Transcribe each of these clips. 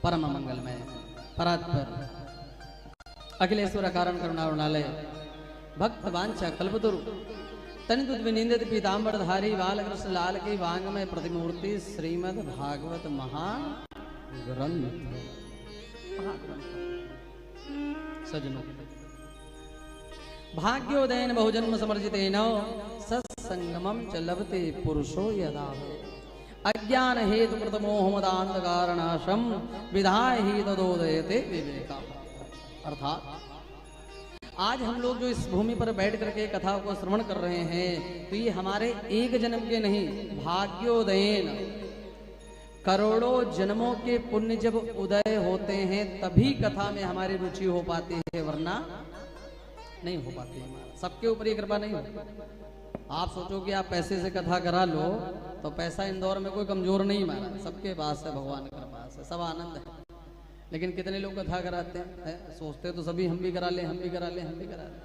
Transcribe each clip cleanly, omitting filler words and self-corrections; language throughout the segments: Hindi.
परम मंगलमय परात्पर अखिलेश्वर कारण करुणावणालय भक्त वांछा कल्पतरु तनितुत विनिंदित पीताम्बर धारी बालकृष्ण लाल की वांगमय प्रतिमूर्ति श्रीमद् भागवत महाग्रंथ। सजनों, भाग्योदयन बहुजन्म समर्जितेन सत्संगमं च लभते पुरुषो यदा अज्ञान हेतु कृतमोहमदान्धकारनाशं विधाय ही तदोदयते विवेका। अर्थात आज हम लोग जो इस भूमि पर बैठ करके कथा को श्रवण कर रहे हैं तो ये हमारे एक जन्म के नहीं, भाग्योदयन करोड़ों जन्मों के पुण्य जब उदय होते हैं तभी कथा में हमारी रुचि हो पाती है, वरना नहीं हो पाती है। सबके ऊपर ये कृपा नहीं होती। आप सोचो कि आप पैसे से कथा करा लो तो पैसा इंदौर में कोई कमजोर नहीं मारा, सबके पास है, भगवान के पास है, सब आनंद है। लेकिन कितने लोग कथा कराते हैं, सोचते तो सभी हम भी करा ले, हम भी करा ले, हम भी करा ले,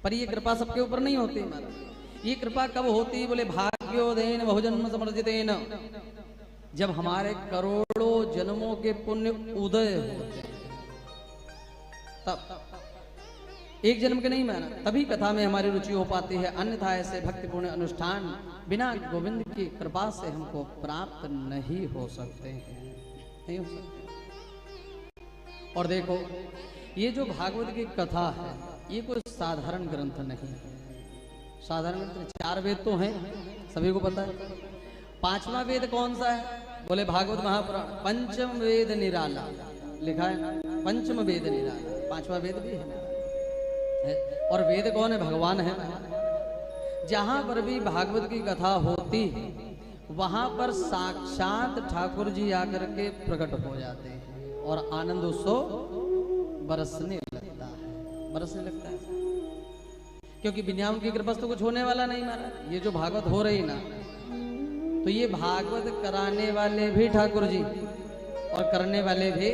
पर ये कृपा सबके ऊपर नहीं होती हमारा। ये कृपा कब होती? बोले भाग्योदयन बहुजन्म समर्जितेन, जब हमारे करोड़ों जन्मों के पुण्य उदय होते हैं तब। एक जन्म के नहीं माना, तभी कथा में हमारी रुचि हो पाती है, अन्यथा ऐसे भक्तिपूर्ण अनुष्ठान बिना गोविंद की कृपा से हमको प्राप्त नहीं हो सकते हैं, नहीं हो सकते। और देखो, ये जो भागवत की कथा है ये कोई साधारण ग्रंथ नहीं है। साधारण ग्रंथ 4 वेद तो हैं, सभी को पता है। 5वां वेद कौन सा है? बोले भागवत महापुराण। पंचम वेद निराला लिखा है, पंचम वेद निराला, 5वां वेद भी है। और वेद कौन है? भगवान है। जहां पर भी भागवत की कथा होती है वहां पर साक्षात ठाकुर जी आकर के प्रकट हो जाते हैं और आनंद उत्सव बरसने लगता है, बरसने लगता है। क्योंकि बिना उनकी कृपा से तो कुछ होने वाला नहीं मारा। ये जो भागवत हो रही ना, तो ये भागवत कराने वाले भी ठाकुर जी और करने वाले भी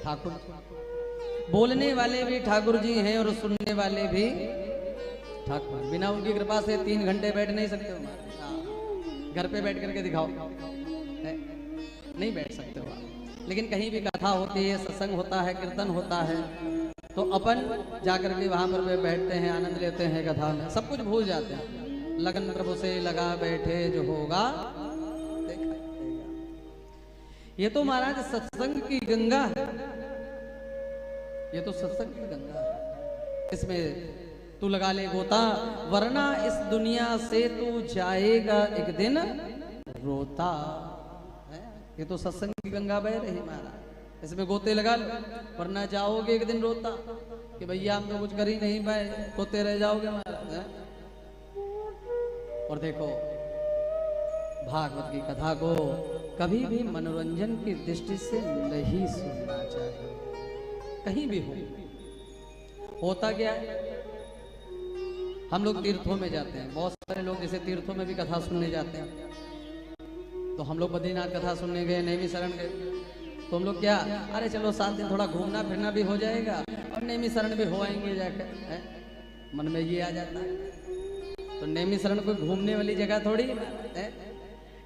ठाकुर, बोलने वाले भी ठाकुर जी हैं और सुनने वाले भी ठाकुर। बिना उनकी कृपा से 3 घंटे बैठ नहीं सकते हो। घर पे बैठ करके दिखाओ, नहीं बैठ सकते हो। लेकिन कहीं भी कथा होती है, सत्संग होता है, कीर्तन होता है, तो अपन जाकर के वहां पर बैठते हैं, आनंद लेते हैं कथा में, सब कुछ भूल जाते हैं। लगन प्रभु से लगा बैठे जो होगा देखा देगा। ये तो महाराज सत्संग की गंगा है, ये तो सत्संग की गंगा है। इसमें तू लगा ले गोता, वरना इस दुनिया से तू जाएगा एक दिन रोता। ये तो सत्संग की गंगा बह रही महाराज, इसमें गोते लगा लो, वरना जाओगे एक दिन रोता कि भैया हम तो कुछ कर ही नहीं पाए, गोते रह जाओगे महाराज। और देखो, भागवत की कथा को कभी भी मनोरंजन की दृष्टि से नहीं सुनना चाहिए, कहीं भी हो। होता क्या है, हम लोग तीर्थों में जाते हैं, बहुत सारे लोग जैसे तीर्थों में भी कथा सुनने जाते हैं। तो हम लोग बद्रीनाथ कथा सुनने गए, नैमी शरण गए, तो हम लोग क्या, अरे चलो 7 दिन थोड़ा घूमना फिरना भी हो जाएगा और नैमी शरण भी हो आएंगे जाकर, मन में ये आ जाता है। तो नैमी शरण कोई घूमने वाली जगह थोड़ी है।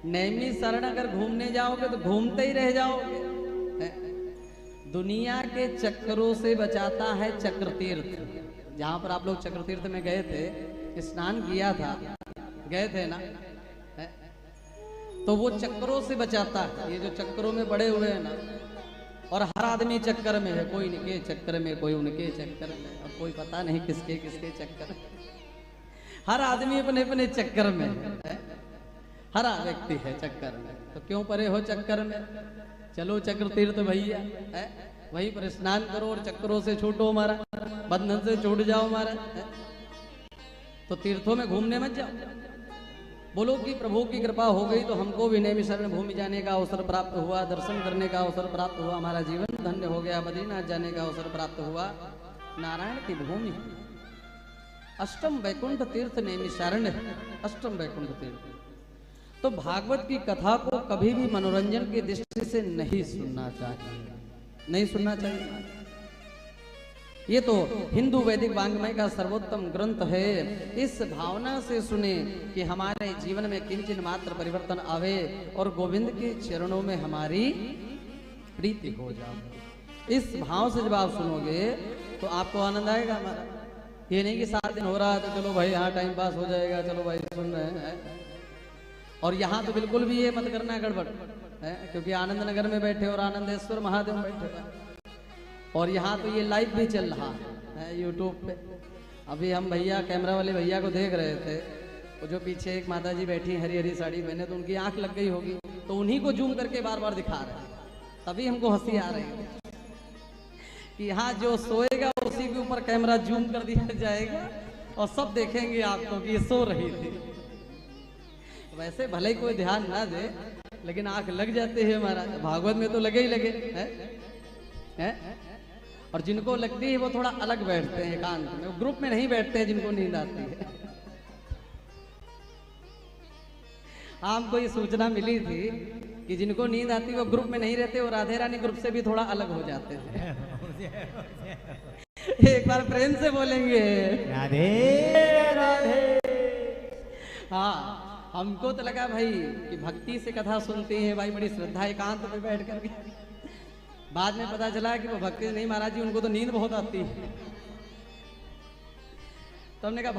नैमी शरण अगर घूमने जाओगे तो घूमते ही रह जाओगे। दुनिया के चक्करों से बचाता है चक्र तीर्थ। जहां पर आप लोग चक्र तीर्थ में गए थे, स्नान किया था, गए थे ना, तो वो चक्करों से बचाता है। ये जो चक्करों में पड़े हुए हैं ना, और हर आदमी चक्कर में है, कोई इनके चक्कर में, कोई उनके चक्कर में, और कोई पता नहीं किसके किसके चक्कर में। हर आदमी अपने अपने चक्कर में है, हर व्यक्ति है चक्कर में। तो क्यों परे हो चक्कर में? चलो चक्र तीर्थ भैया, वहीं पर स्नान करो और चक्करों से छूटो हमारा, बंधन से छूट जाओ हमारा। तो तीर्थों में घूमने मत जाओ। बोलो कि प्रभु की कृपा हो गई तो हमको भी नैमी शरण भूमि जाने का अवसर प्राप्त हुआ, दर्शन करने का अवसर प्राप्त हुआ, हमारा जीवन धन्य हो गया, बद्रीनाथ जाने का अवसर प्राप्त हुआ। नारायण की भूमि, अष्टम वैकुंठ तीर्थ नैमी शरण है, अष्टम वैकुंठ तीर्थ। तो भागवत की कथा को कभी भी मनोरंजन की दृष्टि से नहीं सुनना चाहिए, नहीं सुनना चाहिए। ये तो हिंदू वैदिक वांग्मय का सर्वोत्तम ग्रंथ है। इस भावना से सुने कि हमारे जीवन में किंचित मात्र परिवर्तन आवे और गोविंद के चरणों में हमारी प्रीति हो जाओ। इस भाव से जब आप सुनोगे तो आपको आनंद आएगा हमारा। ये नहीं कि 7 दिन हो रहा है तो चलो भाई हाँ टाइम पास हो जाएगा, चलो भाई सुन रहे हैं। और यहाँ तो बिल्कुल भी ये मत करना गड़बड़ है, क्योंकि आनंद नगर में बैठे और आनंदेश्वर महादेव बैठे हैं। और यहाँ तो ये लाइव भी चल रहा है यूट्यूब पे। अभी हम भैया कैमरा वाले भैया को देख रहे थे, वो जो पीछे एक माता जी बैठी हरी हरी साड़ी पहने, तो उनकी आंख लग गई होगी, तो उन्हीं को जूम करके बार बार दिखा रहे हैं। तभी हमको हंसी आ रही है कि यहाँ जो सोएगा उसी के ऊपर कैमरा जूम कर दिया जाएगा और सब देखेंगे आपको कि ये सो रही थी। वैसे भले ही कोई ध्यान ना दे, लेकिन आंख लग जाते हैं हमारा। भागवत में तो लगे ही लगे है? और जिनको लगती है वो थोड़ा अलग बैठते हैं एकांत में, वो ग्रुप में नहीं बैठते हैं जिनको नींद आती है। आपको ये सूचना मिली थी कि जिनको नींद आती है वो ग्रुप में नहीं रहते, वो राधे रानी ग्रुप से भी थोड़ा अलग हो जाते हैं। एक बार प्रेम से बोलेंगे राधे राधे। हाँ, हमको तो लगा भाई कि भक्ति से कथा सुनते हैं भाई, बड़ी श्रद्धा एकांत में बैठ करके। बाद में पता चला कि वो भक्ति नहीं महाराज जी, उनको तो नींद बहुत आती है। तो हमने कहा